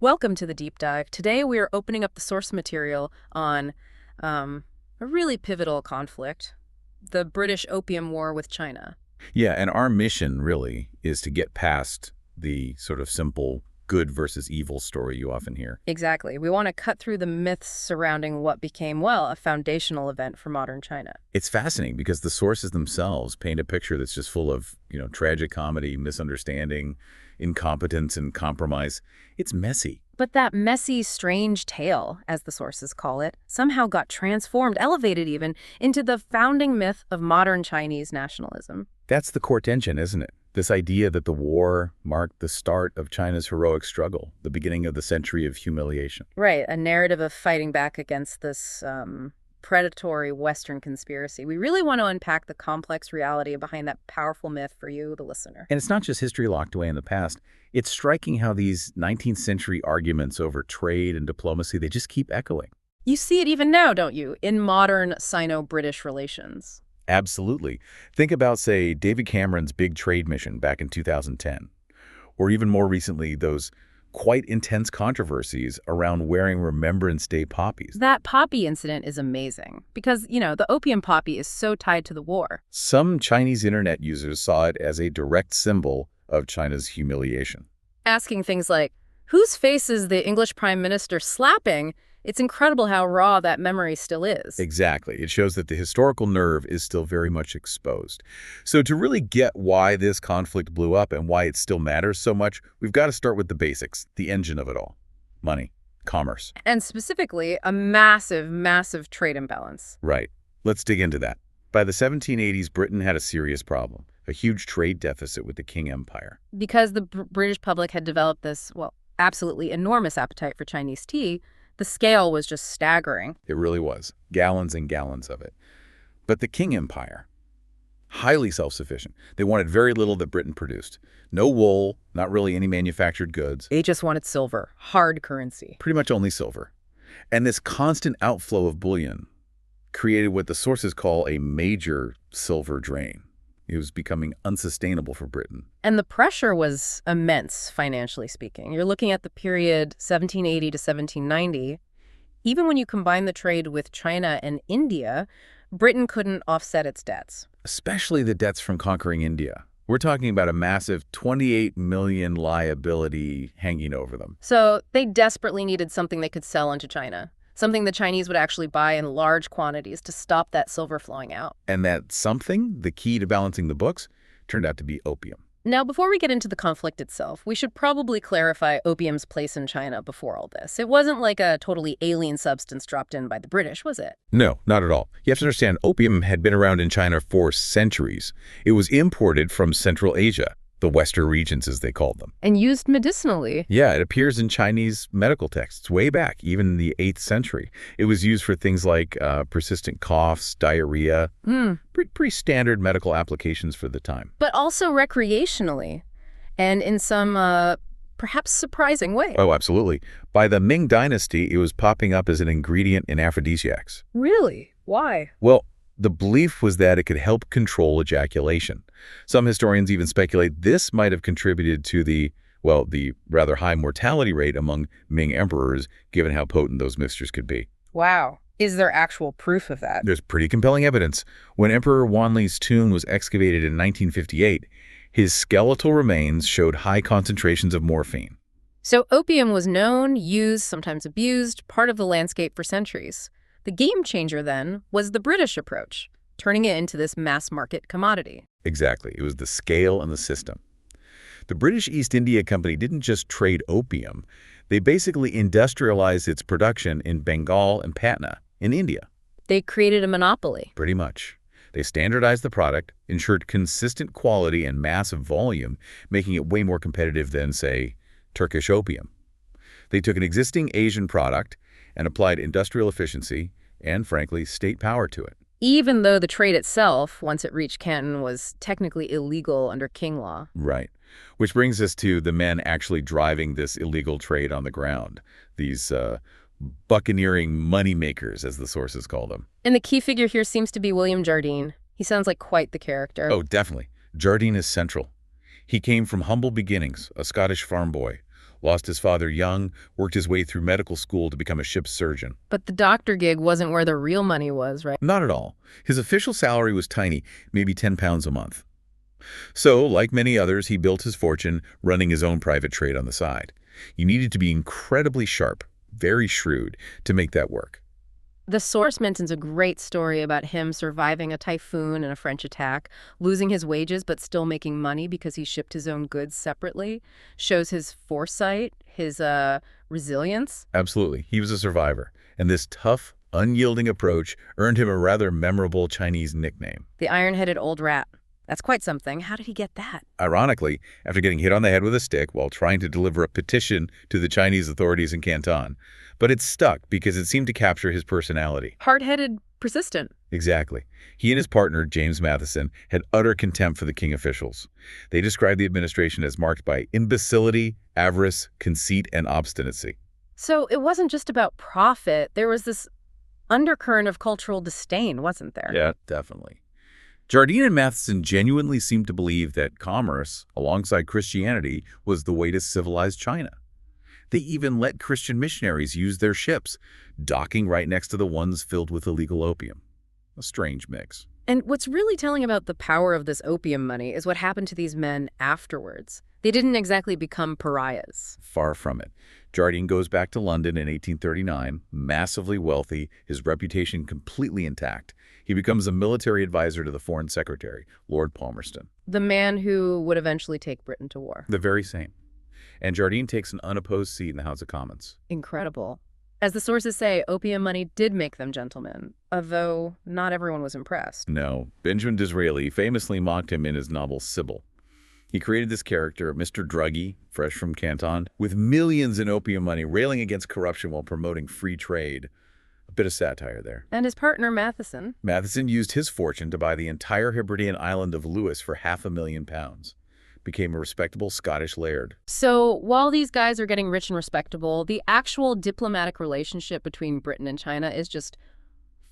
Welcome to the deep dive. Today we are opening up the source material on a really pivotal conflict, the British Opium War with China. Yeah, and our mission really is to get past the sort of simple good versus evil story you often hear. Exactly. We want to cut through the myths surrounding what became, well, a foundational event for modern China. It's fascinating because the sources themselves paint a picture that's just full of, tragic comedy, misunderstanding, incompetence, and compromise. It's messy. But that messy, strange tale, as the sources call it, somehow got transformed, elevated even, into the founding myth of modern Chinese nationalism. That's the core tension, isn't it? This idea that the war marked the start of China's heroic struggle, the beginning of the century of humiliation. Right, a narrative of fighting back against this predatory Western conspiracy. We really want to unpack the complex reality behind that powerful myth for you, the listener. And it's not just history locked away in the past. It's striking how these 19th century arguments over trade and diplomacy, they just keep echoing. You see it even now, don't you, in modern Sino-British relations? Absolutely. Think about, say, David Cameron's big trade mission back in 2010, or even more recently, those quite intense controversies around wearing Remembrance Day poppies. That poppy incident is amazing because, the opium poppy is so tied to the war. Some Chinese internet users saw it as a direct symbol of China's humiliation. Asking things like, whose face is the English Prime Minister slapping? It's incredible how raw that memory still is. Exactly. It shows that the historical nerve is still very much exposed. So to really get why this conflict blew up and why it still matters so much, we've got to start with the basics, the engine of it all. Money, commerce. And specifically, a massive, massive trade imbalance. Right. Let's dig into that. By the 1780s, Britain had a serious problem, a huge trade deficit with the Qing Empire. Because the British public had developed this, well, absolutely enormous appetite for Chinese tea, the scale was just staggering. It really was. Gallons and gallons of it. But the Qing Empire, highly self-sufficient. They wanted very little that Britain produced. No wool, not really any manufactured goods. They just wanted silver, hard currency. Pretty much only silver. And this constant outflow of bullion created what the sources call a major silver drain. It was becoming unsustainable for Britain. And the pressure was immense, financially speaking. You're looking at the period 1780 to 1790. Even when you combine the trade with China and India, Britain couldn't offset its debts. Especially the debts from conquering India. We're talking about a massive 28 million liability hanging over them. So they desperately needed something they could sell into China. Something the Chinese would actually buy in large quantities to stop that silver flowing out. And that something, the key to balancing the books, turned out to be opium. Now, before we get into the conflict itself, we should probably clarify opium's place in China before all this. It wasn't like a totally alien substance dropped in by the British, was it? No, not at all. You have to understand, opium had been around in China for centuries. It was imported from Central Asia, the Western regions as they called them. And used medicinally. Yeah, it appears in Chinese medical texts way back, even in the 8th century. It was used for things like persistent coughs, diarrhea, pretty standard medical applications for the time. But also recreationally, and in some perhaps surprising way. Oh, absolutely. By the Qing Dynasty, it was popping up as an ingredient in aphrodisiacs. Really? Why? Well, the belief was that it could help control ejaculation. Some historians even speculate this might have contributed to the rather high mortality rate among Ming emperors, given how potent those mixtures could be. Wow. Is there actual proof of that? There's pretty compelling evidence. When Emperor Wanli's tomb was excavated in 1958, his skeletal remains showed high concentrations of morphine. So opium was known, used, sometimes abused, part of the landscape for centuries. The game changer, then, was the British approach, turning it into this mass-market commodity. Exactly. It was the scale and the system. The British East India Company didn't just trade opium. They basically industrialized its production in Bengal and Patna in India. They created a monopoly. Pretty much. They standardized the product, ensured consistent quality and massive volume, making it way more competitive than, say, Turkish opium. They took an existing Asian product and applied industrial efficiency and, frankly, state power to it. Even though the trade itself, once it reached Canton, was technically illegal under Qing law. Right. Which brings us to the men actually driving this illegal trade on the ground. These buccaneering moneymakers, as the sources call them. And the key figure here seems to be William Jardine. He sounds like quite the character. Oh, definitely. Jardine is central. He came from humble beginnings, a Scottish farm boy, Lost his father young, worked his way through medical school to become a ship's surgeon. But the doctor gig wasn't where the real money was, right? Not at all. His official salary was tiny, maybe £10 a month. So, like many others, he built his fortune running his own private trade on the side. You needed to be incredibly sharp, very shrewd, to make that work. The source mentions a great story about him surviving a typhoon and a French attack, losing his wages but still making money because he shipped his own goods separately. Shows his foresight, his resilience. Absolutely. He was a survivor, and this tough, unyielding approach earned him a rather memorable Chinese nickname. The iron-headed old rat. That's quite something. How did he get that? Ironically, after getting hit on the head with a stick while trying to deliver a petition to the Chinese authorities in Canton, but it stuck because it seemed to capture his personality. Hard-headed, persistent. Exactly. He and his partner, James Matheson, had utter contempt for the Qing officials. They described the administration as marked by imbecility, avarice, conceit, and obstinacy. So it wasn't just about profit. There was this undercurrent of cultural disdain, wasn't there? Yeah, definitely. Jardine and Matheson genuinely seemed to believe that commerce, alongside Christianity, was the way to civilize China. They even let Christian missionaries use their ships, docking right next to the ones filled with illegal opium. A strange mix. And what's really telling about the power of this opium money is what happened to these men afterwards. They didn't exactly become pariahs. Far from it. Jardine goes back to London in 1839, massively wealthy, his reputation completely intact. He becomes a military advisor to the Foreign Secretary, Lord Palmerston. The man who would eventually take Britain to war. The very same. And Jardine takes an unopposed seat in the House of Commons. Incredible. As the sources say, opium money did make them gentlemen, although not everyone was impressed. No. Benjamin Disraeli famously mocked him in his novel Sybil. He created this character, Mr. Druggy, fresh from Canton, with millions in opium money, railing against corruption while promoting free trade. A bit of satire there. And his partner, Matheson. Matheson used his fortune to buy the entire Hebridean island of Lewis for £500,000. Became a respectable Scottish laird. So while these guys are getting rich and respectable, the actual diplomatic relationship between Britain and China is just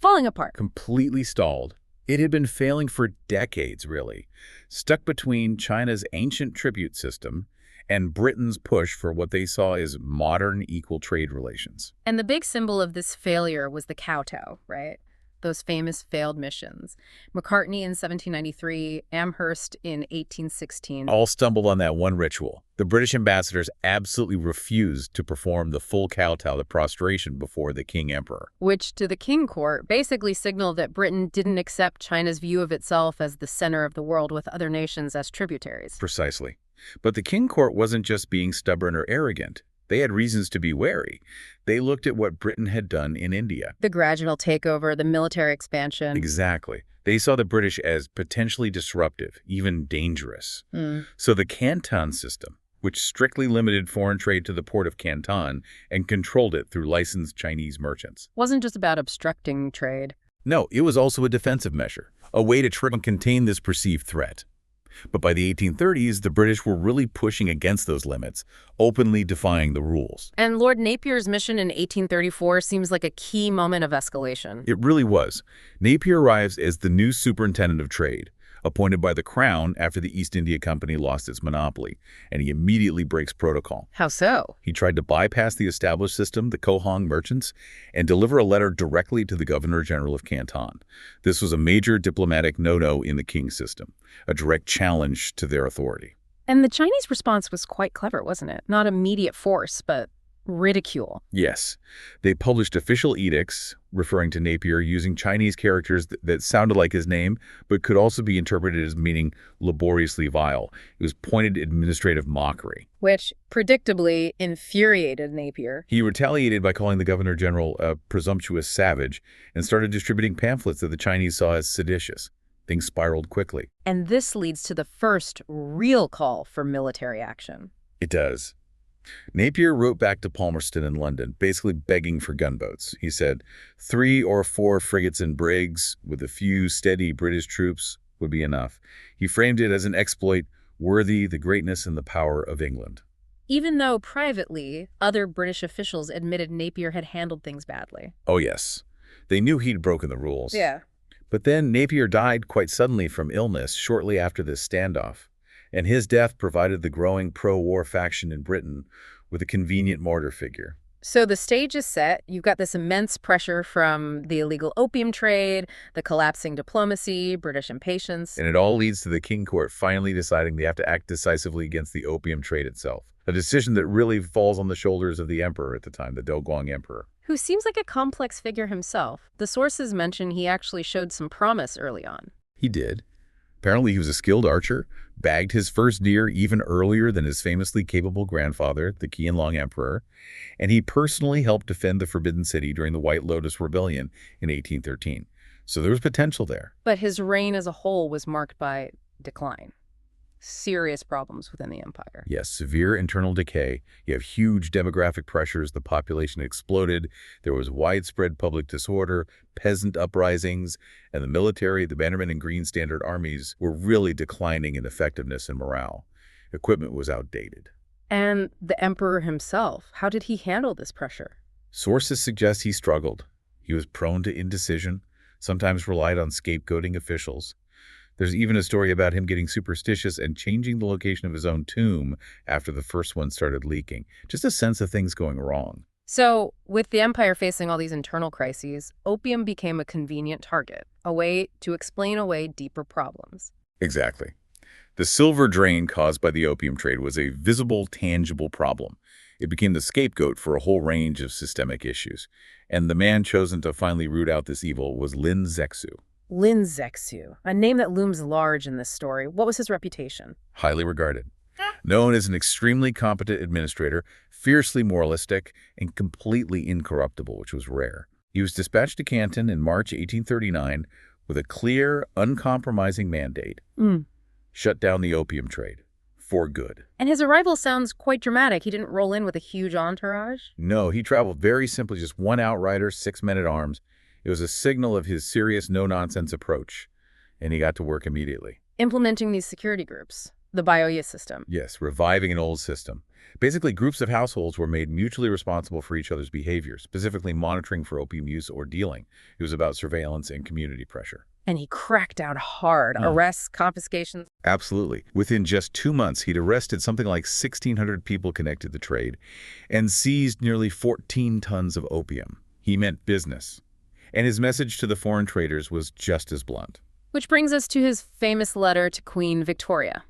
falling apart. Completely stalled. It had been failing for decades, really, stuck between China's ancient tribute system and Britain's push for what they saw as modern equal trade relations. And the big symbol of this failure was the kowtow, right? Those famous failed missions. Macartney in 1793, Amherst in 1816. All stumbled on that one ritual. The British ambassadors absolutely refused to perform the full kowtow, the prostration before the King Emperor. Which, to the King Court, basically signaled that Britain didn't accept China's view of itself as the center of the world with other nations as tributaries. Precisely. But the King Court wasn't just being stubborn or arrogant. They had reasons to be wary. They looked at what Britain had done in India. The gradual takeover, the military expansion. Exactly. They saw the British as potentially disruptive, even dangerous. So the Canton system, which strictly limited foreign trade to the port of Canton and controlled it through licensed Chinese merchants. Wasn't just about obstructing trade. No, it was also a defensive measure, a way to try and contain this perceived threat. But by the 1830s, the British were really pushing against those limits, openly defying the rules. And Lord Napier's mission in 1834 seems like a key moment of escalation. It really was. Napier arrives as the new superintendent of trade, appointed by the Crown after the East India Company lost its monopoly, and he immediately breaks protocol. How so? He tried to bypass the established system, the Kohong merchants, and deliver a letter directly to the Governor-General of Canton. This was a major diplomatic no-no in the King system, a direct challenge to their authority. And the Chinese response was quite clever, wasn't it? Not immediate force, but ridicule. Yes. They published official edicts referring to Napier using Chinese characters that sounded like his name, but could also be interpreted as meaning laboriously vile. It was pointed administrative mockery. Which, predictably, infuriated Napier. He retaliated by calling the Governor-General a presumptuous savage and started distributing pamphlets that the Chinese saw as seditious. Things spiraled quickly. And this leads to the first real call for military action. It does. Napier wrote back to Palmerston in London, basically begging for gunboats. He said 3 or 4 frigates and brigs with a few steady British troops would be enough. He framed it as an exploit worthy the greatness and the power of England. Even though privately, other British officials admitted Napier had handled things badly. Oh, yes. They knew he'd broken the rules. Yeah. But then Napier died quite suddenly from illness shortly after this standoff. And his death provided the growing pro-war faction in Britain with a convenient martyr figure. So the stage is set. You've got this immense pressure from the illegal opium trade, the collapsing diplomacy, British impatience. And it all leads to the Qing court finally deciding they have to act decisively against the opium trade itself, a decision that really falls on the shoulders of the emperor at the time, the Doguang emperor. Who seems like a complex figure himself. The sources mention he actually showed some promise early on. He did. Apparently he was a skilled archer, bagged his first deer even earlier than his famously capable grandfather, the Qianlong emperor, and he personally helped defend the Forbidden City during the White Lotus Rebellion in 1813. So there was potential there. But his reign as a whole was marked by decline. Serious problems within the empire. Yes, severe internal decay. You have huge demographic pressures. The population exploded. There was widespread public disorder, peasant uprisings, and the military, the Bannerman and Green Standard armies were really declining in effectiveness and morale. Equipment was outdated. And the emperor himself, how did he handle this pressure? Sources suggest he struggled. He was prone to indecision, sometimes relied on scapegoating officials. There's even a story about him getting superstitious and changing the location of his own tomb after the first one started leaking. Just a sense of things going wrong. So, with the empire facing all these internal crises, opium became a convenient target, a way to explain away deeper problems. Exactly. The silver drain caused by the opium trade was a visible, tangible problem. It became the scapegoat for a whole range of systemic issues. And the man chosen to finally root out this evil was Lin Zexu. Lin Zexu, a name that looms large in this story. What was his reputation? Highly regarded. Known as an extremely competent administrator, fiercely moralistic, and completely incorruptible, which was rare. He was dispatched to Canton in March 1839 with a clear, uncompromising mandate. Shut down the opium trade. For good. And his arrival sounds quite dramatic. He didn't roll in with a huge entourage? No, he traveled very simply, just one outrider, 6 men-at-arms. It was a signal of his serious, no-nonsense approach, and he got to work immediately. Implementing these security groups, the Bioya system. Yes, reviving an old system. Basically, groups of households were made mutually responsible for each other's behavior, specifically monitoring for opium use or dealing. It was about surveillance and community pressure. And he cracked down hard. Arrests, confiscations. Absolutely. Within just 2 months, he'd arrested something like 1,600 people connected to the trade and seized nearly 14 tons of opium. He meant business. And his message to the foreign traders was just as blunt. Which brings us to his famous letter to Queen Victoria.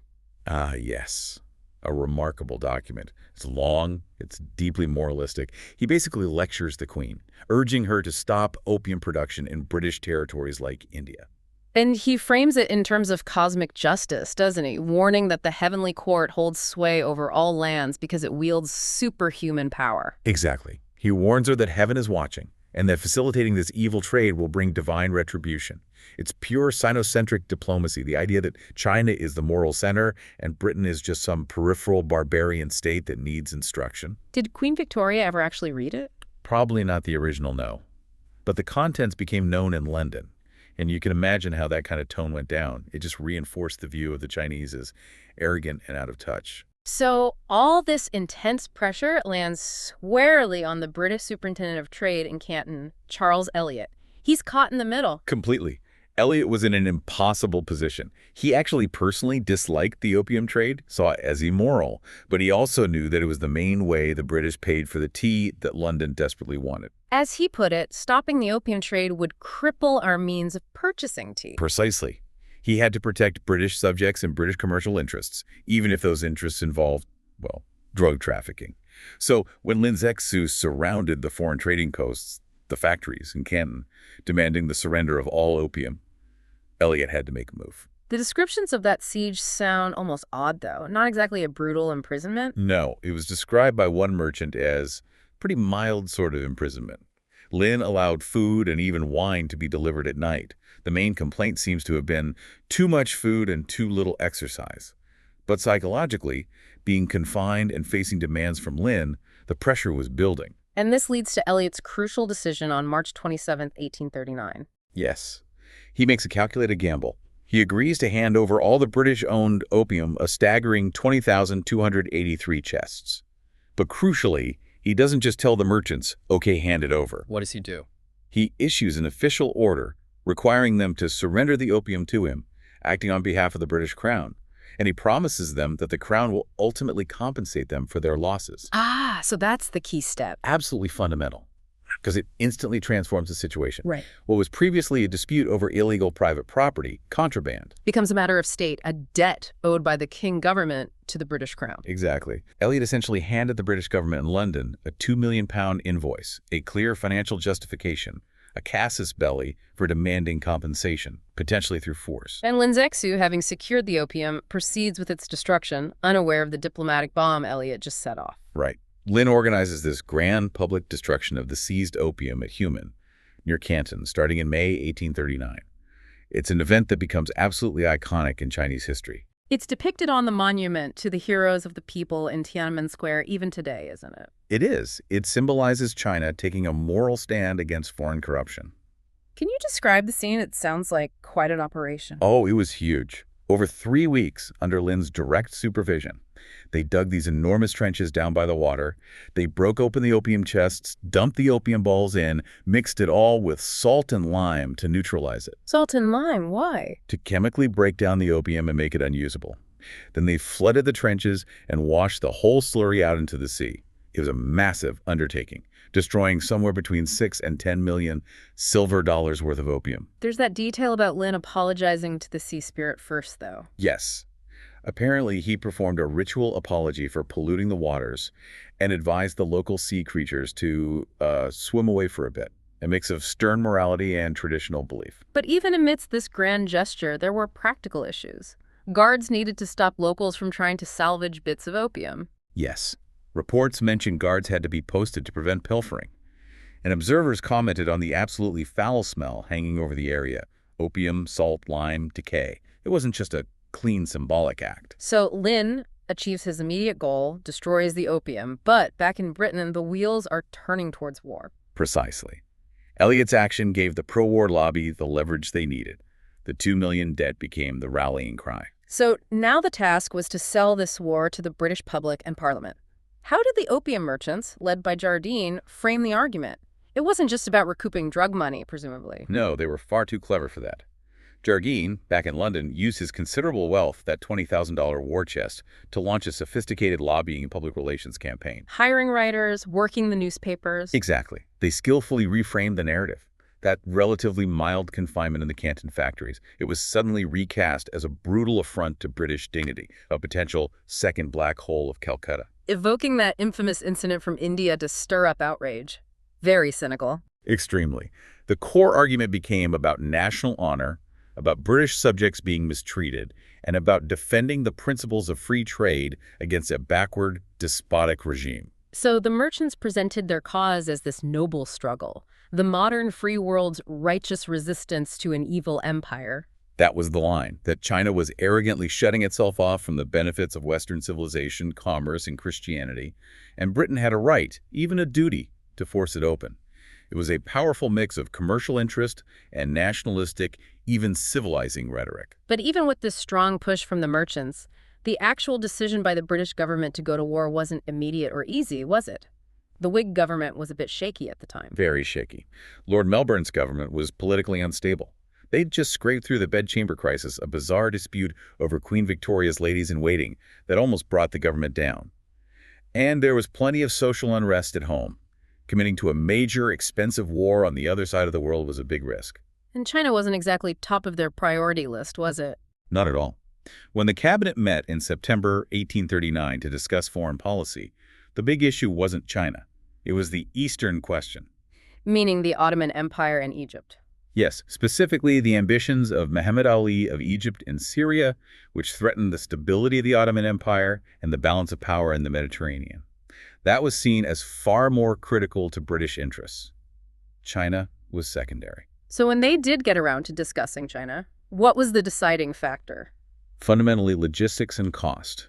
Ah, yes. A remarkable document. It's long, it's deeply moralistic. He basically lectures the Queen, urging her to stop opium production in British territories like India. And he frames it in terms of cosmic justice, doesn't he? Warning that the heavenly court holds sway over all lands because it wields superhuman power. Exactly. He warns her that heaven is watching, and that facilitating this evil trade will bring divine retribution. It's pure Sinocentric diplomacy, the idea that China is the moral center and Britain is just some peripheral barbarian state that needs instruction. Did Queen Victoria ever actually read it? Probably not the original, no. But the contents became known in London, and you can imagine how that kind of tone went down. It just reinforced the view of the Chinese as arrogant and out of touch. So all this intense pressure lands squarely on the British Superintendent of Trade in Canton, Charles Eliot. He's caught in the middle. Completely. Eliot was in an impossible position. He actually personally disliked the opium trade, saw it as immoral, but he also knew that it was the main way the British paid for the tea that London desperately wanted. As he put it, stopping the opium trade would cripple our means of purchasing tea. Precisely. He had to protect British subjects and British commercial interests, even if those interests involved, well, drug trafficking. So when Lin Zexu surrounded the foreign trading coasts, the factories in Canton, demanding the surrender of all opium, Eliot had to make a move. The descriptions of that siege sound almost odd, though. Not exactly a brutal imprisonment. No, it was described by one merchant as pretty mild sort of imprisonment. Lin allowed food and even wine to be delivered at night. The main complaint seems to have been too much food and too little exercise. But psychologically, being confined and facing demands from Lin, the pressure was building. And this leads to Eliot's crucial decision on March 27, 1839. Yes. He makes a calculated gamble. He agrees to hand over all the British-owned opium, a staggering 20,283 chests. But crucially, he doesn't just tell the merchants, okay, hand it over. What does he do? He issues an official order requiring them to surrender the opium to him, acting on behalf of the British Crown. And he promises them that the Crown will ultimately compensate them for their losses. So that's the key step. Absolutely fundamental, because it instantly transforms the situation. Right. What was previously a dispute over illegal private property, contraband. Becomes a matter of state, a debt owed by the Qing government to the British Crown. Exactly. Elliot essentially handed the British government in London a £2 million invoice, a clear financial justification, a casus belli for demanding compensation, potentially through force. And Lin Zexu, having secured the opium, proceeds with its destruction, unaware of the diplomatic bomb Elliot just set off. Right. Lin organizes this grand public destruction of the seized opium at Human, near Canton, starting in May 1839. It's an event that becomes absolutely iconic in Chinese history. It's depicted on the monument to the heroes of the people in Tiananmen Square even today, isn't it? It is. It symbolizes China taking a moral stand against foreign corruption. Can you describe the scene? It sounds like quite an operation. Oh, it was huge. Over 3 weeks, under Lin's direct supervision, they dug these enormous trenches down by the water. They broke open the opium chests, dumped the opium balls in, mixed it all with salt and lime to neutralize it. Salt and lime, why? To chemically break down the opium and make it unusable. Then they flooded the trenches and washed the whole slurry out into the sea. It was a massive undertaking, destroying somewhere between 6 and 10 million silver dollars worth of opium. There's that detail about Lin apologizing to the sea spirit first, though. Yes. Apparently, he performed a ritual apology for polluting the waters and advised the local sea creatures to swim away for a bit, a mix of stern morality and traditional belief. But even amidst this grand gesture, there were practical issues. Guards needed to stop locals from trying to salvage bits of opium. Yes. Reports mentioned guards had to be posted to prevent pilfering. And observers commented on the absolutely foul smell hanging over the area. Opium, salt, lime, decay. It wasn't just a clean symbolic act. So Lin achieves his immediate goal, destroys the opium, but back in Britain, the wheels are turning towards war. Precisely. Elliot's action gave the pro-war lobby the leverage they needed. The $2 million debt became the rallying cry. So now the task was to sell this war to the British public and Parliament. How did the opium merchants, led by Jardine, frame the argument? It wasn't just about recouping drug money, presumably. No, they were far too clever for that. Jardine, back in London, used his considerable wealth, that $20,000 war chest, to launch a sophisticated lobbying and public relations campaign. Hiring writers, working the newspapers. Exactly. They skillfully reframed the narrative. That relatively mild confinement in the Canton factories, it was suddenly recast as a brutal affront to British dignity, a potential second black hole of Calcutta. Evoking that infamous incident from India to stir up outrage. Very cynical. Extremely. The core argument became about national honor, about British subjects being mistreated, and about defending the principles of free trade against a backward, despotic regime. So the merchants presented their cause as this noble struggle, the modern free world's righteous resistance to an evil empire. That was the line, that China was arrogantly shutting itself off from the benefits of Western civilization, commerce, and Christianity, and Britain had a right, even a duty, to force it open. It was a powerful mix of commercial interest and nationalistic, even civilizing rhetoric. But even with this strong push from the merchants, the actual decision by the British government to go to war wasn't immediate or easy, was it? The Whig government was a bit shaky at the time. Very shaky. Lord Melbourne's government was politically unstable. They'd just scraped through the bedchamber crisis, a bizarre dispute over Queen Victoria's ladies-in-waiting that almost brought the government down. And there was plenty of social unrest at home. Committing to a major, expensive war on the other side of the world was a big risk. And China wasn't exactly top of their priority list, was it? Not at all. When the cabinet met in September 1839 to discuss foreign policy, the big issue wasn't China. It was the Eastern question. Meaning the Ottoman Empire and Egypt. Yes, specifically the ambitions of Muhammad Ali of Egypt and Syria, which threatened the stability of the Ottoman Empire and the balance of power in the Mediterranean. That was seen as far more critical to British interests. China was secondary. So when they did get around to discussing China, what was the deciding factor? Fundamentally, logistics and cost.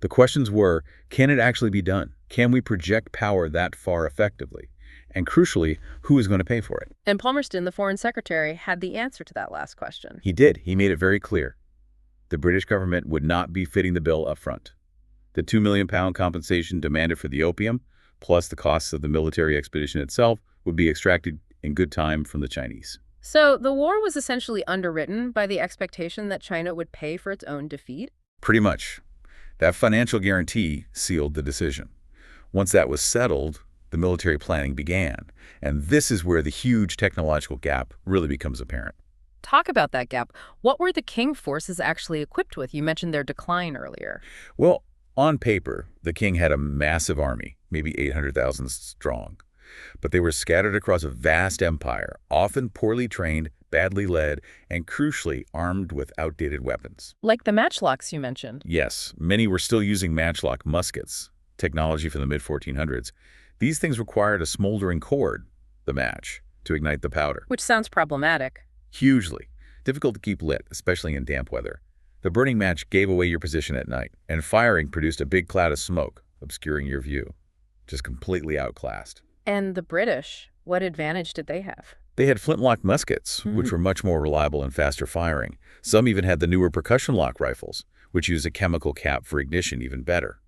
The questions were, can it actually be done? Can we project power that far effectively? And crucially, who is going to pay for it? And Palmerston, the foreign secretary, had the answer to that last question. He did. He made it very clear. The British government would not be fitting the bill up front. The £2 million compensation demanded for the opium, plus the costs of the military expedition itself, would be extracted in good time from the Chinese. So the war was essentially underwritten by the expectation that China would pay for its own defeat? Pretty much. That financial guarantee sealed the decision. Once that was settled, the military planning began, and this is where the huge technological gap really becomes apparent. Talk about that gap. What were the Qing forces actually equipped with? You mentioned their decline earlier. Well, on paper, the king had a massive army, maybe 800,000 strong, but they were scattered across a vast empire, often poorly trained, badly led, and crucially armed with outdated weapons. Like the matchlocks you mentioned. Yes, many were still using matchlock muskets, technology from the mid-1400s. These things required a smoldering cord, the match, to ignite the powder. Which sounds problematic. Hugely. Difficult to keep lit, especially in damp weather. The burning match gave away your position at night, and firing produced a big cloud of smoke, obscuring your view. Just completely outclassed. And the British, what advantage did they have? They had flintlock muskets, which were much more reliable and faster firing. Some even had the newer percussion lock rifles, which use a chemical cap for ignition even better.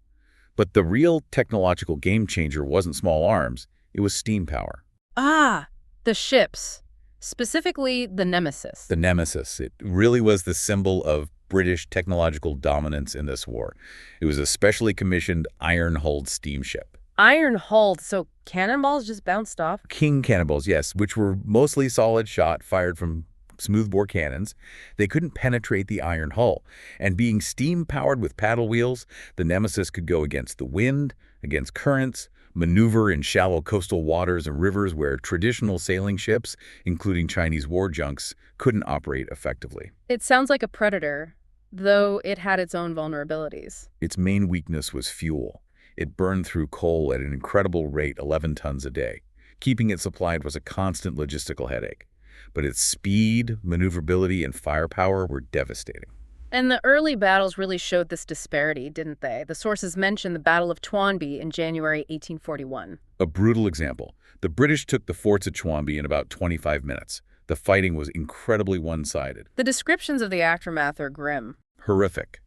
But the real technological game changer wasn't small arms, it was steam power. Ah, the ships. Specifically, the Nemesis. The Nemesis. It really was the symbol of British technological dominance in this war. It was a specially commissioned iron-hulled steamship. Iron-hulled, so cannonballs just bounced off? King cannonballs, yes, which were mostly solid shot fired from smoothbore cannons. They couldn't penetrate the iron hull. And being steam-powered with paddle wheels, the Nemesis could go against the wind, against currents, maneuver in shallow coastal waters and rivers where traditional sailing ships, including Chinese war junks, couldn't operate effectively. It sounds like a predator, though it had its own vulnerabilities. Its main weakness was fuel. It burned through coal at an incredible rate, 11 tons a day. Keeping it supplied was a constant logistical headache. But its speed, maneuverability, and firepower were devastating. And the early battles really showed this disparity, didn't they? The sources mention the Battle of Chwanbi in January 1841. A brutal example. The British took the forts at Chwanbi in about 25 minutes. The fighting was incredibly one-sided. The descriptions of the aftermath are grim. Horrific.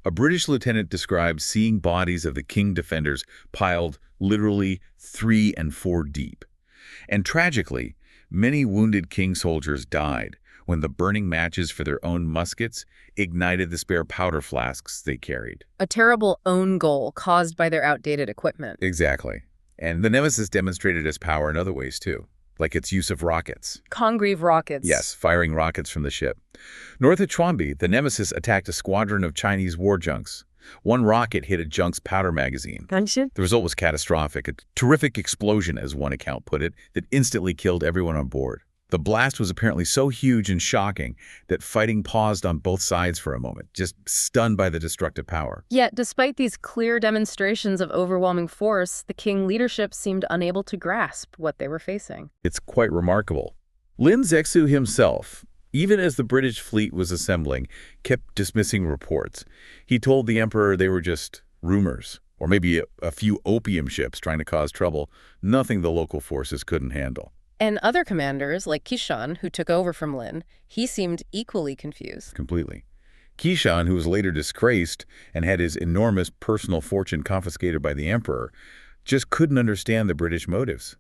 A British lieutenant described seeing bodies of the Qing defenders piled literally 3 and 4 deep. And tragically, many wounded Qing soldiers died when the burning matches for their own muskets ignited the spare powder flasks they carried. A terrible own goal caused by their outdated equipment. Exactly. And the Nemesis demonstrated its power in other ways, too, like its use of rockets. Congreve rockets. Yes, firing rockets from the ship. North of Chwanbi, the Nemesis attacked a squadron of Chinese war junks. One rocket hit a junk's powder magazine. The result was catastrophic, a terrific explosion, as one account put it, that instantly killed everyone on board. The blast was apparently so huge and shocking that fighting paused on both sides for a moment, just stunned by the destructive power. Yet, despite these clear demonstrations of overwhelming force, the Qing leadership seemed unable to grasp what they were facing. It's quite remarkable. Lin Zexu himself, even as the British fleet was assembling, kept dismissing reports. He told the emperor they were just rumors, or maybe a few opium ships trying to cause trouble, nothing the local forces couldn't handle. And other commanders, like Qishan, who took over from Lin, he seemed equally confused. Completely. Qishan, who was later disgraced and had his enormous personal fortune confiscated by the emperor, just couldn't understand the British motives.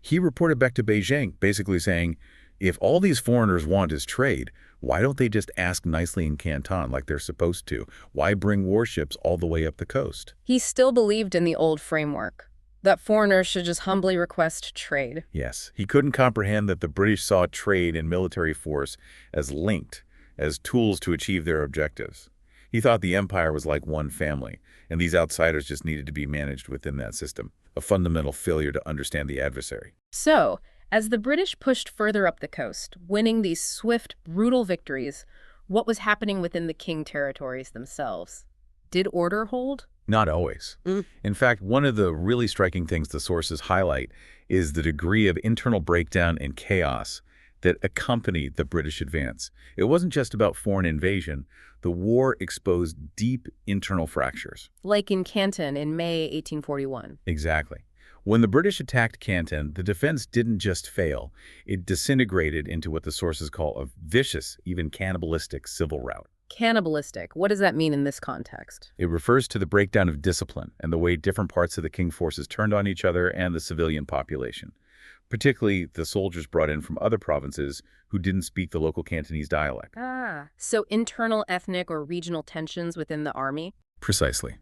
He reported back to Beijing, basically saying, if all these foreigners want is trade, why don't they just ask nicely in Canton like they're supposed to? Why bring warships all the way up the coast? He still believed in the old framework, that foreigners should just humbly request trade. Yes, he couldn't comprehend that the British saw trade and military force as linked, as tools to achieve their objectives. He thought the empire was like one family, and these outsiders just needed to be managed within that system, a fundamental failure to understand the adversary. So, as the British pushed further up the coast, winning these swift, brutal victories, what was happening within the Qing territories themselves? Did order hold? Not always. In fact, one of the really striking things the sources highlight is the degree of internal breakdown and chaos that accompanied the British advance. It wasn't just about foreign invasion. The war exposed deep internal fractures. Like in Canton in May 1841. Exactly. When the British attacked Canton, the defense didn't just fail. It disintegrated into what the sources call a vicious, even cannibalistic civil rout. Cannibalistic. What does that mean in this context? It refers to the breakdown of discipline and the way different parts of the Qing forces turned on each other and the civilian population, particularly the soldiers brought in from other provinces who didn't speak the local Cantonese dialect. So internal ethnic or regional tensions within the army? Precisely.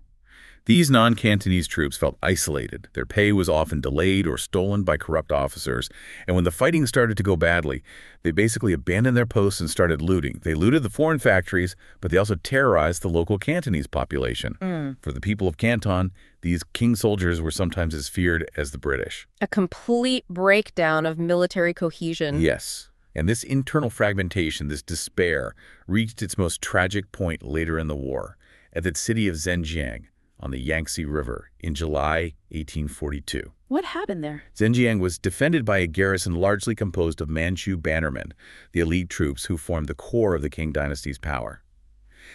These non-Cantonese troops felt isolated. Their pay was often delayed or stolen by corrupt officers, and when the fighting started to go badly, they basically abandoned their posts and started looting. They looted the foreign factories, but they also terrorized the local Cantonese population. For the people of Canton, these Qing soldiers were sometimes as feared as the British. A complete breakdown of military cohesion. Yes, and this internal fragmentation, this despair, reached its most tragic point later in the war, at the city of Zhenjiang, on the Yangtze River in July 1842. What happened there? Zhenjiang was defended by a garrison largely composed of Manchu bannermen, the elite troops who formed the core of the Qing Dynasty's power.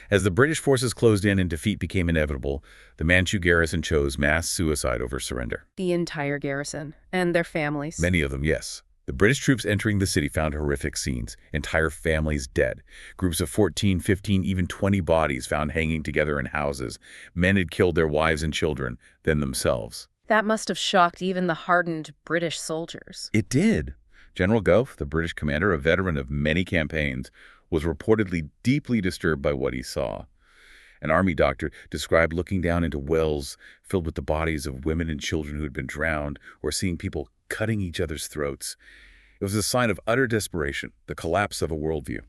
As the British forces closed in and defeat became inevitable, the Manchu garrison chose mass suicide over surrender. The entire garrison and their families. Many of them, yes. The British troops entering the city found horrific scenes, entire families dead, groups of 14, 15, even 20 bodies found hanging together in houses. Men had killed their wives and children, then themselves. That must have shocked even the hardened British soldiers. It did. General Gough, the British commander, a veteran of many campaigns, was reportedly deeply disturbed by what he saw. An army doctor described looking down into wells filled with the bodies of women and children who had been drowned, or seeing people cutting each other's throats. It was a sign of utter desperation, the collapse of a worldview.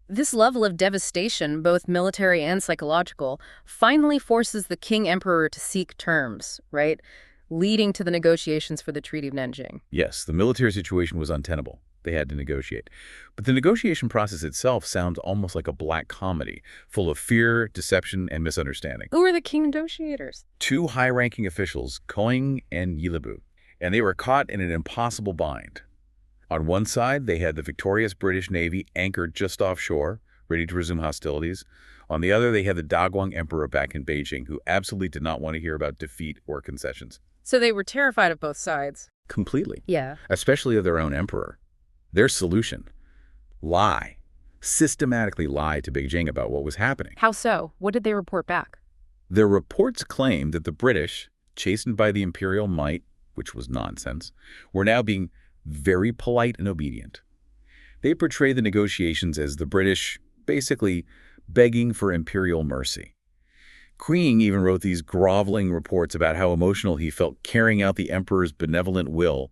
This level of devastation, both military and psychological, finally forces the Qing Emperor to seek terms, right? Leading to the negotiations for the Treaty of Nanjing. Yes, the military situation was untenable. They had to negotiate. But the negotiation process itself sounds almost like a black comedy, full of fear, deception, and misunderstanding. Who are the Qing negotiators? Two high-ranking officials, Qing and Yilebu, and they were caught in an impossible bind. On one side, they had the victorious British Navy anchored just offshore, ready to resume hostilities. On the other, they had the Daguang Emperor back in Beijing, who absolutely did not want to hear about defeat or concessions. So they were terrified of both sides. Completely. Yeah. Especially of their own emperor. Their solution: lie. Systematically lie to Beijing about what was happening. How so? What did they report back? Their reports claimed that the British, chastened by the imperial might, which was nonsense, were now being very polite and obedient. They portrayed the negotiations as the British basically begging for imperial mercy. Qing even wrote these groveling reports about how emotional he felt carrying out the emperor's benevolent will,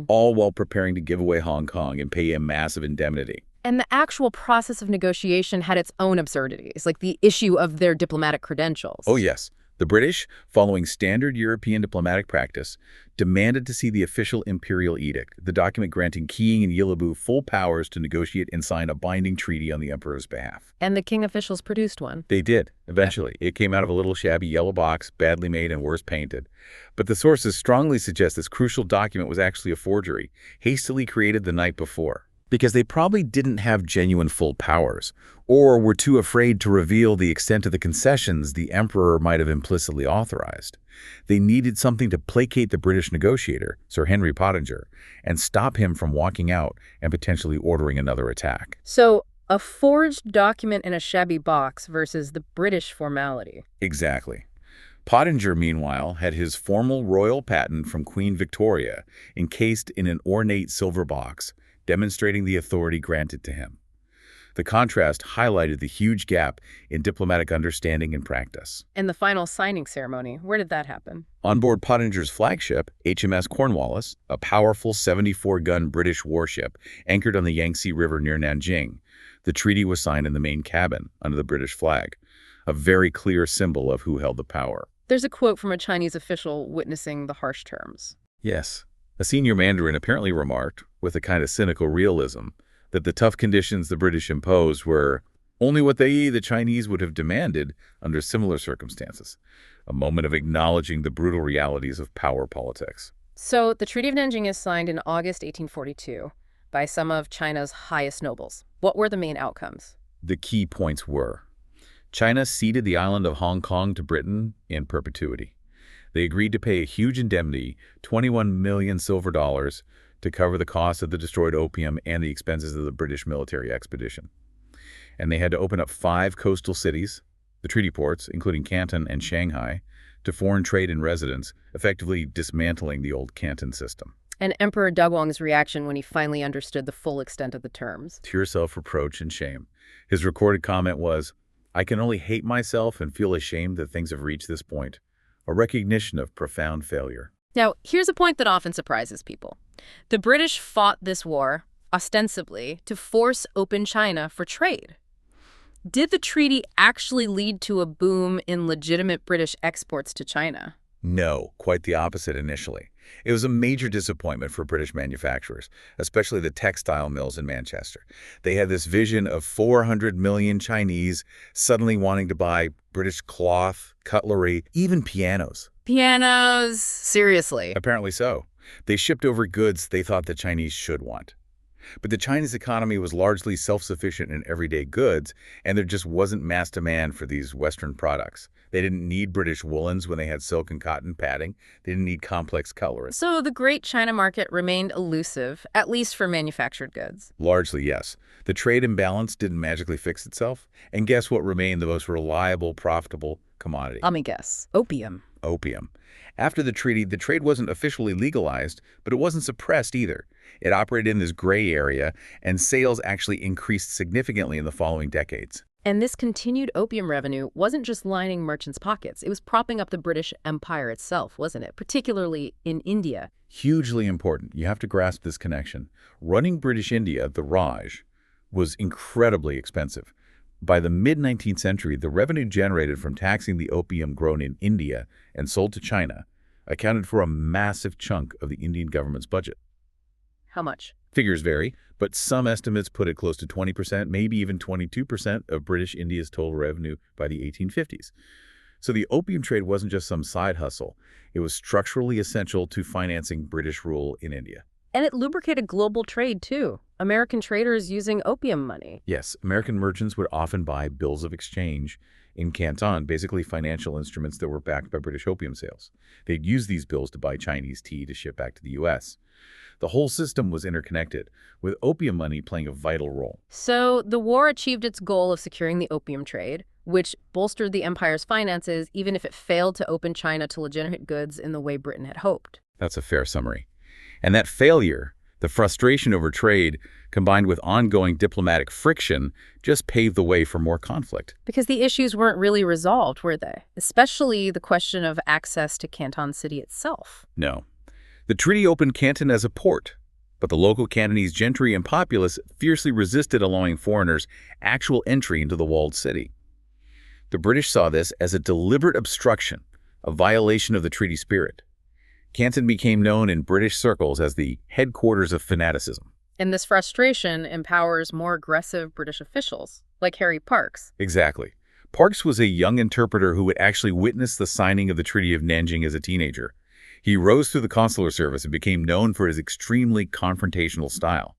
all while preparing to give away Hong Kong and pay a massive indemnity. And the actual process of negotiation had its own absurdities, like the issue of their diplomatic credentials. Oh, yes. The British, following standard European diplomatic practice, demanded to see the official imperial edict, the document granting Qing and Yilebu full powers to negotiate and sign a binding treaty on the emperor's behalf. And the Qing officials produced one. They did, eventually. It came out of a little shabby yellow box, badly made and worse painted. But the sources strongly suggest this crucial document was actually a forgery, hastily created the night before. Because they probably didn't have genuine full powers, or were too afraid to reveal the extent of the concessions the emperor might have implicitly authorized. They needed something to placate the British negotiator, Sir Henry Pottinger, and stop him from walking out and potentially ordering another attack. So, a forged document in a shabby box versus the British formality. Exactly. Pottinger, meanwhile, had his formal royal patent from Queen Victoria encased in an ornate silver box, demonstrating the authority granted to him. The contrast highlighted the huge gap in diplomatic understanding and practice. And the final signing ceremony, where did that happen? On board Pottinger's flagship, HMS Cornwallis, a powerful 74-gun British warship anchored on the Yangtze River near Nanjing, the treaty was signed in the main cabin under the British flag, a very clear symbol of who held the power. There's a quote from a Chinese official witnessing the harsh terms. Yes. A senior Mandarin apparently remarked, with a kind of cynical realism, that the tough conditions the British imposed were only what the Chinese would have demanded under similar circumstances, a moment of acknowledging the brutal realities of power politics. So the Treaty of Nanjing is signed in August 1842 by some of China's highest nobles. What were the main outcomes? The key points were: China ceded the island of Hong Kong to Britain in perpetuity. They agreed to pay a huge indemnity, 21 million silver dollars, to cover the cost of the destroyed opium and the expenses of the British military expedition. And they had to open up 5 coastal cities, the treaty ports, including Canton and Shanghai, to foreign trade and residents, effectively dismantling the old Canton system. And Emperor Daguang's reaction when he finally understood the full extent of the terms? Pure self-reproach and shame. His recorded comment was, "I can only hate myself and feel ashamed that things have reached this point. a recognition of profound failure. Now, here's a point that often surprises people. The British fought this war, ostensibly, to force open China for trade. Did the treaty actually lead to a boom in legitimate British exports to China? No, quite the opposite initially. It was a major disappointment for British manufacturers, especially the textile mills in Manchester. They had this vision of 400 million Chinese suddenly wanting to buy British cloth, cutlery, even pianos. Pianos? Seriously. Apparently so. They shipped over goods they thought the Chinese should want. But the Chinese economy was largely self-sufficient in everyday goods, and there just wasn't mass demand for these Western products. They didn't need British woolens when they had silk and cotton padding. They didn't need complex cutlery. So the Great China Market remained elusive, at least for manufactured goods. Largely, yes. The trade imbalance didn't magically fix itself. And guess what remained the most reliable, profitable commodity? Let me guess. Opium. Opium. After the treaty, the trade wasn't officially legalized, but it wasn't suppressed either. It operated in this gray area, and sales actually increased significantly in the following decades. And this continued opium revenue wasn't just lining merchants' pockets. It was propping up the British Empire itself, wasn't it? Particularly in India. Hugely important. You have to grasp this connection. Running British India, the Raj, was incredibly expensive. By the mid-19th century, the revenue generated from taxing the opium grown in India and sold to China accounted for a massive chunk of the Indian government's budget. How much? Figures vary, but some estimates put it close to 20%, maybe even 22% of British India's total revenue by the 1850s. So the opium trade wasn't just some side hustle. It was structurally essential to financing British rule in India. And it lubricated global trade, too. American traders using opium money. Yes, American merchants would often buy bills of exchange in Canton, basically financial instruments that were backed by British opium sales. They'd use these bills to buy Chinese tea to ship back to the U.S. The whole system was interconnected, with opium money playing a vital role. So the war achieved its goal of securing the opium trade, which bolstered the empire's finances, even if it failed to open China to legitimate goods in the way Britain had hoped. That's a fair summary. And that failure, the frustration over trade, combined with ongoing diplomatic friction, just paved the way for more conflict. Because the issues weren't really resolved, were they? Especially the question of access to Canton City itself. No. The treaty opened Canton as a port, but the local Cantonese gentry and populace fiercely resisted allowing foreigners actual entry into the walled city. The British saw this as a deliberate obstruction, a violation of the treaty spirit. Canton became known in British circles as the headquarters of fanaticism. And this frustration empowers more aggressive British officials, like Harry Parkes. Exactly. Parkes was a young interpreter who had actually witnessed the signing of the Treaty of Nanjing as a teenager. He rose through the consular service and became known for his extremely confrontational style.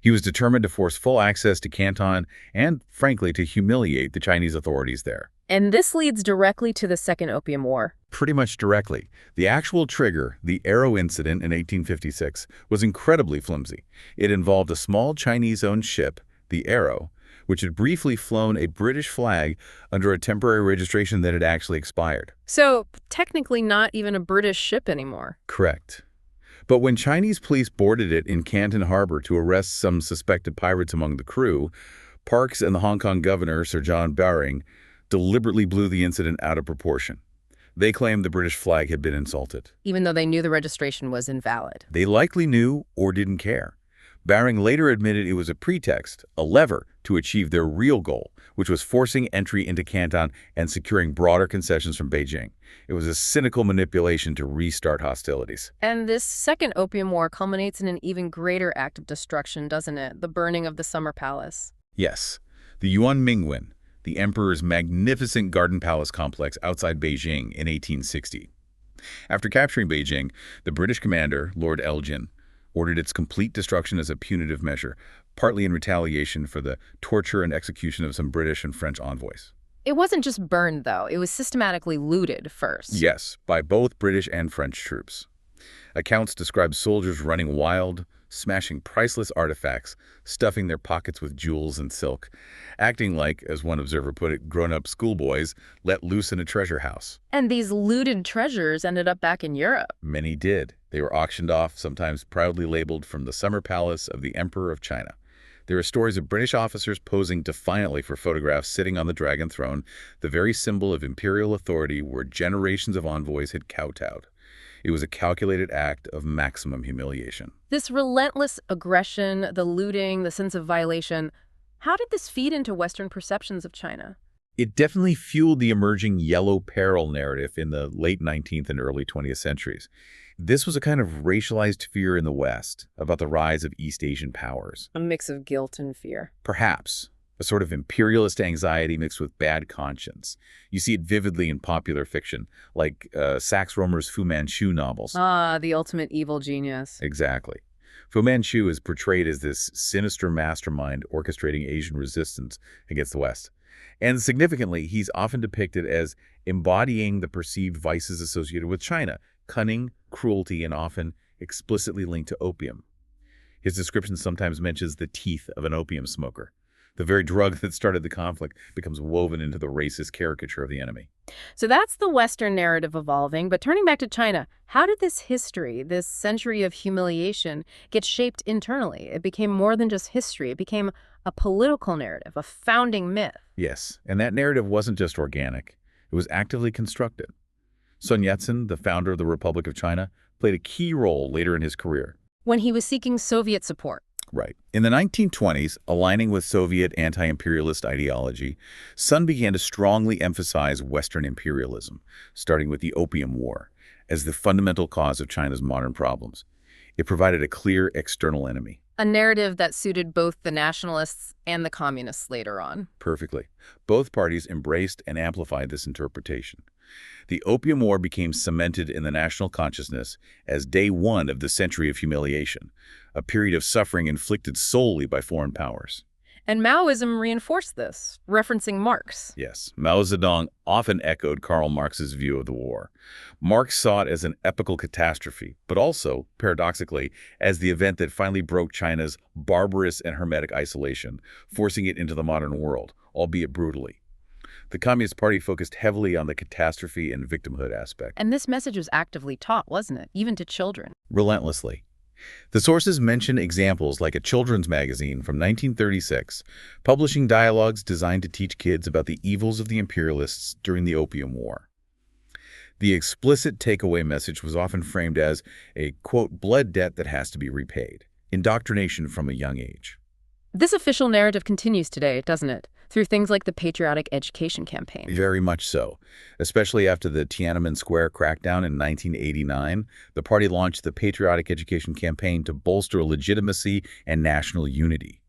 He was determined to force full access to Canton and, frankly, to humiliate the Chinese authorities there. And this leads directly to the Second Opium War. Pretty much directly. The actual trigger, the Arrow incident in 1856, was incredibly flimsy. It involved a small Chinese-owned ship, the Arrow, which had briefly flown a British flag under a temporary registration that had actually expired. So, technically not even a British ship anymore. Correct. But when Chinese police boarded it in Canton Harbor to arrest some suspected pirates among the crew, Parkes and the Hong Kong governor, Sir John Baring, deliberately blew the incident out of proportion. They claimed the British flag had been insulted. Even though they knew the registration was invalid. They likely knew or didn't care. Baring later admitted it was a pretext, a lever, to achieve their real goal, which was forcing entry into Canton and securing broader concessions from Beijing. It was a cynical manipulation to restart hostilities. And this Second Opium War culminates in an even greater act of destruction, doesn't it? The burning of the Summer Palace. Yes. The Yuan Mingwen, the emperor's magnificent garden palace complex outside Beijing in 1860. After capturing Beijing, the British commander, Lord Elgin, ordered its complete destruction as a punitive measure, partly in retaliation for the torture and execution of some British and French envoys. It wasn't just burned, though. It was systematically looted first. Yes, by both British and French troops. Accounts describe soldiers running wild, smashing priceless artifacts, stuffing their pockets with jewels and silk, acting like, as one observer put it, grown-up schoolboys let loose in a treasure house. And these looted treasures ended up back in Europe. Many did. They were auctioned off, sometimes proudly labeled from the Summer Palace of the Emperor of China. There are stories of British officers posing defiantly for photographs sitting on the dragon throne, the very symbol of imperial authority where generations of envoys had kowtowed. It was a calculated act of maximum humiliation. This relentless aggression, the looting, the sense of violation, how did this feed into Western perceptions of China? It definitely fueled the emerging yellow peril narrative in the late 19th and early 20th centuries. This was a kind of racialized fear in the West about the rise of East Asian powers. A mix of guilt and fear. Perhaps a sort of imperialist anxiety mixed with bad conscience. You see it vividly in popular fiction, like Sax Rohmer's Fu Manchu novels. Ah, the ultimate evil genius. Exactly. Fu Manchu is portrayed as this sinister mastermind orchestrating Asian resistance against the West. And significantly, he's often depicted as embodying the perceived vices associated with China, cunning, cruelty, and often explicitly linked to opium. His description sometimes mentions the teeth of an opium smoker. The very drug that started the conflict becomes woven into the racist caricature of the enemy. So that's the Western narrative evolving, but turning back to China, how did this history, this century of humiliation, get shaped internally? It became more than just history. It became a political narrative, a founding myth. Yes, and that narrative wasn't just organic. It was actively constructed. Sun Yat-sen, the founder of the Republic of China, played a key role later in his career. When he was seeking Soviet support. Right. In the 1920s, aligning with Soviet anti-imperialist ideology, Sun began to strongly emphasize Western imperialism, starting with the Opium War, as the fundamental cause of China's modern problems. It provided a clear external enemy. A narrative that suited both the nationalists and the communists later on. Perfectly. Both parties embraced and amplified this interpretation. The Opium War became cemented in the national consciousness as day one of the century of humiliation, a period of suffering inflicted solely by foreign powers. And Maoism reinforced this, referencing Marx. Yes, Mao Zedong often echoed Karl Marx's view of the war. Marx saw it as an epical catastrophe, but also, paradoxically, as the event that finally broke China's barbarous and hermetic isolation, forcing it into the modern world, albeit brutally. The Communist Party focused heavily on the catastrophe and victimhood aspect. And this message was actively taught, wasn't it? Even to children. Relentlessly. The sources mention examples like a children's magazine from 1936, publishing dialogues designed to teach kids about the evils of the imperialists during the Opium War. The explicit takeaway message was often framed as a, quote, blood debt that has to be repaid, indoctrination from a young age. This official narrative continues today, doesn't it? Through things like the Patriotic Education Campaign. Very much so. Especially after the Tiananmen Square crackdown in 1989, the party launched the Patriotic Education Campaign to bolster legitimacy and national unity.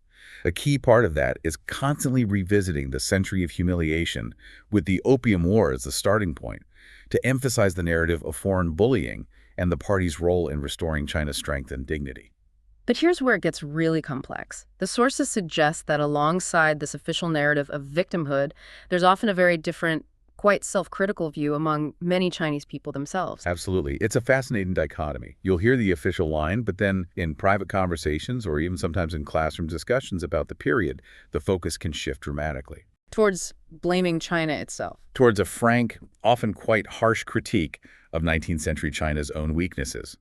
A key part of that is constantly revisiting the century of humiliation with the Opium War as the starting point, to emphasize the narrative of foreign bullying and the party's role in restoring China's strength and dignity. But here's where it gets really complex. The sources suggest that alongside this official narrative of victimhood, there's often a very different, quite self-critical view among many Chinese people themselves. Absolutely. It's a fascinating dichotomy. You'll hear the official line, but then in private conversations or even sometimes in classroom discussions about the period, the focus can shift dramatically. Towards blaming China itself. Towards a frank, often quite harsh critique of 19th century China's own weaknesses.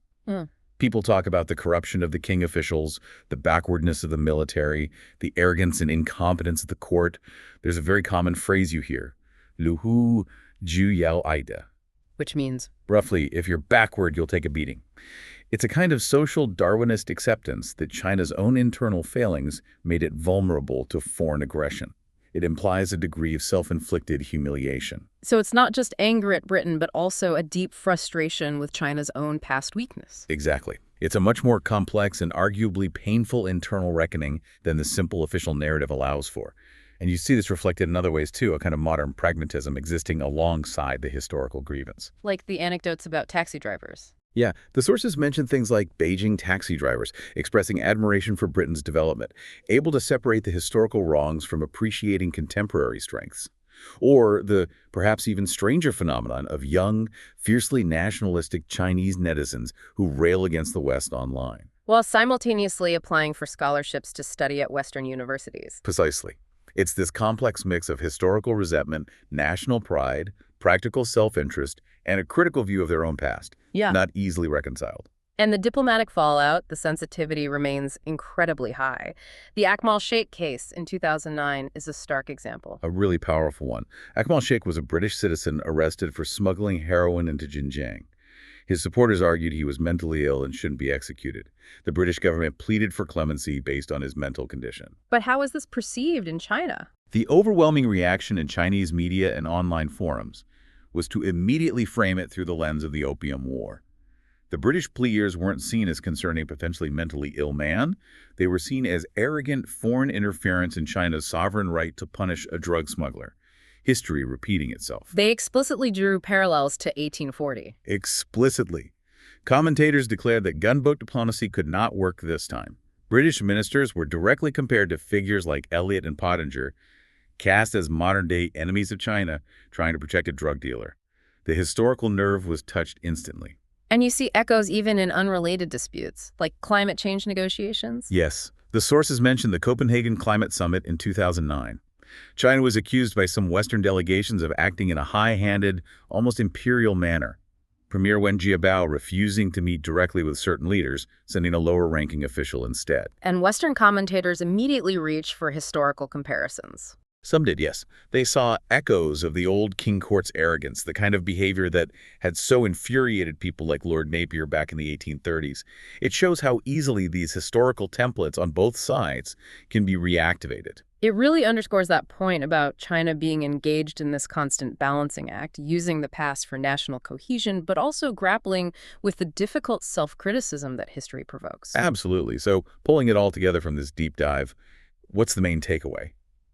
People talk about the corruption of the Qing officials, the backwardness of the military, the arrogance and incompetence of the court. There's a very common phrase you hear, "Lu hu ju yao aida," Which means, roughly, if you're backward, you'll take a beating. It's a kind of social Darwinist acceptance that China's own internal failings made it vulnerable to foreign aggression. It implies a degree of self-inflicted humiliation. so it's not just anger at Britain, but also a deep frustration with China's own past weakness. Exactly. It's a much more complex and arguably painful internal reckoning than the simple official narrative allows for. And you see this reflected in other ways, too, a kind of modern pragmatism existing alongside the historical grievance. Like the anecdotes about taxi drivers. Yeah, the sources mention things like Beijing taxi drivers, expressing admiration for Britain's development, able to separate the historical wrongs from appreciating contemporary strengths. Or the perhaps even stranger phenomenon of young, fiercely nationalistic Chinese netizens who rail against the West online. While simultaneously applying for scholarships to study at Western universities. Precisely. It's this complex mix of historical resentment, national pride, practical self-interest, and a critical view of their own past, Yeah. not easily reconciled. And the diplomatic fallout, the sensitivity remains incredibly high. The Akmal Sheikh case in 2009 is a stark example. A really powerful one. Akmal Sheikh was a British citizen arrested for smuggling heroin into Xinjiang. His supporters argued he was mentally ill and shouldn't be executed. The British government pleaded for clemency based on his mental condition. But how is this perceived in China? The overwhelming reaction in Chinese media and online forums was to immediately frame it through the lens of the Opium War. The British pleas weren't seen as concerning a potentially mentally ill man. They were seen as arrogant foreign interference in China's sovereign right to punish a drug smuggler. History repeating itself. They explicitly drew parallels to 1840. Explicitly. Commentators declared that gunboat diplomacy could not work this time. British ministers were directly compared to figures like Elliot and Pottinger, cast as modern-day enemies of China trying to protect a drug dealer. The historical nerve was touched instantly. And you see echoes even in unrelated disputes, like climate change negotiations? Yes. The sources mentioned the Copenhagen Climate Summit in 2009. China was accused by some Western delegations of acting in a high-handed, almost imperial manner. Premier Wen Jiabao refusing to meet directly with certain leaders, sending a lower-ranking official instead. And Western commentators immediately reached for historical comparisons. Some did, yes. They saw echoes of the old king court's arrogance, the kind of behavior that had so infuriated people like Lord Napier back in the 1830s. It shows how easily these historical templates on both sides can be reactivated. It really underscores that point about China being engaged in this constant balancing act, using the past for national cohesion, but also grappling with the difficult self-criticism that history provokes. Absolutely. So, pulling it all together from this deep dive, what's the main takeaway?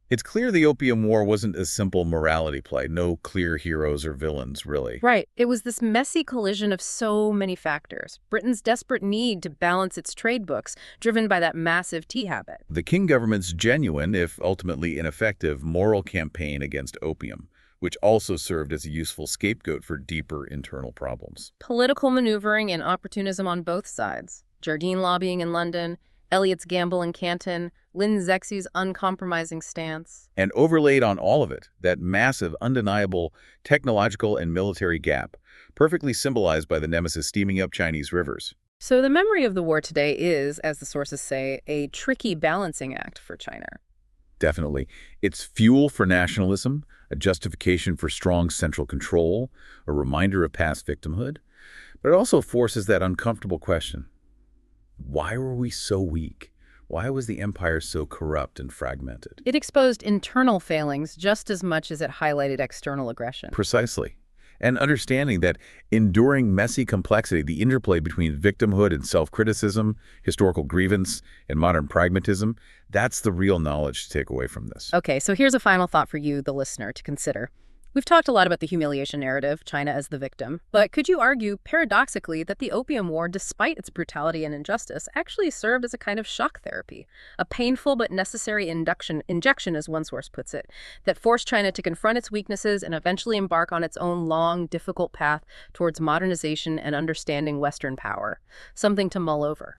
It's clear the Opium War wasn't a simple morality play, no clear heroes or villains, really. Right. It was this messy collision of so many factors. Britain's desperate need to balance its trade books, driven by that massive tea habit. The Qing government's genuine, if ultimately ineffective, moral campaign against opium, which also served as a useful scapegoat for deeper internal problems. Political maneuvering and opportunism on both sides. Jardine lobbying in London, Eliot's gamble in Canton, Lin Zexu's uncompromising stance. And overlaid on all of it, that massive, undeniable technological and military gap, perfectly symbolized by the nemesis steaming up Chinese rivers. So the memory of the war today is, as the sources say, a tricky balancing act for China. Definitely. It's fuel for nationalism, a justification for strong central control, a reminder of past victimhood, but it also forces that uncomfortable question. Why were we so weak? Why was the empire so corrupt and fragmented? It exposed internal failings just as much as it highlighted external aggression. Precisely. And understanding that enduring messy complexity, the interplay between victimhood and self-criticism, historical grievance, and modern pragmatism, that's the real knowledge to take away from this. Okay, so here's a final thought for you, the listener, to consider. We've talked a lot about the humiliation narrative, China as the victim, but could you argue, paradoxically, that the Opium War, despite its brutality and injustice, actually served as a kind of shock therapy, a painful but necessary injection, as one source puts it, that forced China to confront its weaknesses and eventually embark on its own long, difficult path towards modernization and understanding Western power? Something to mull over.